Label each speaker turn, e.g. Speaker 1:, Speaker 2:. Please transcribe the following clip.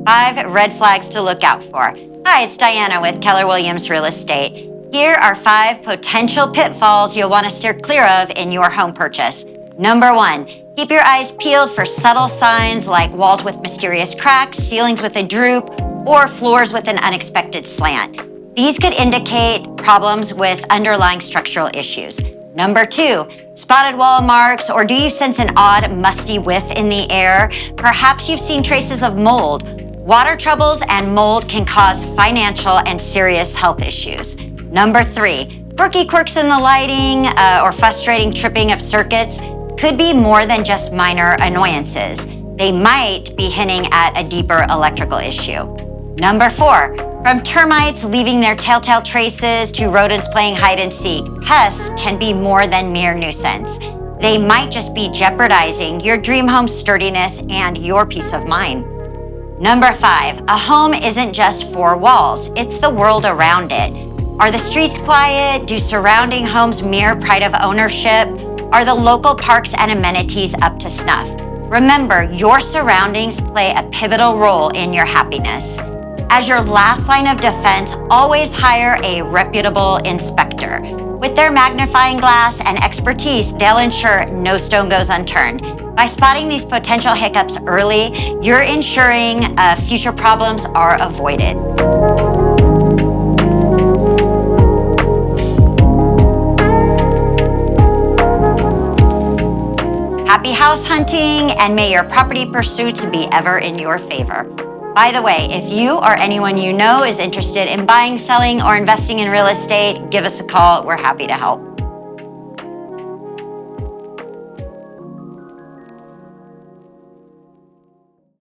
Speaker 1: 5 red flags to look out for. Hi, it's Diana with Keller Williams Real Estate. Here are 5 potential pitfalls you'll want to steer clear of in your home purchase. Number 1, keep your eyes peeled for subtle signs like walls with mysterious cracks, ceilings with a droop, or floors with an unexpected slant. These could indicate problems with underlying structural issues. Number 2, spotted wall marks, or do you sense an odd, musty whiff in the air? Perhaps you've seen traces of mold. Water troubles and mold can cause financial and serious health issues. Number 3, Brookie Quirks in the lighting or frustrating tripping of circuits could be more than just minor annoyances. They might be hinting at a deeper electrical issue. Number 4, from termites leaving their telltale traces to rodents playing hide and seek, pests can be more than mere nuisance. They might just be jeopardizing your dream home's sturdiness and your peace of mind. Number 5, a home isn't just 4 walls, it's the world around it. Are the streets quiet? Do surrounding homes mirror pride of ownership? Are the local parks and amenities up to snuff? Remember, your surroundings play a pivotal role in your happiness. As your last line of defense, always hire a reputable inspector. With their magnifying glass and expertise, they'll ensure no stone goes unturned. By spotting these potential hiccups early, you're ensuring future problems are avoided. Happy house hunting, and may your property pursuits be ever in your favor. By the way, if you or anyone you know is interested in buying, selling, or investing in real estate, give us a call. We're happy to help.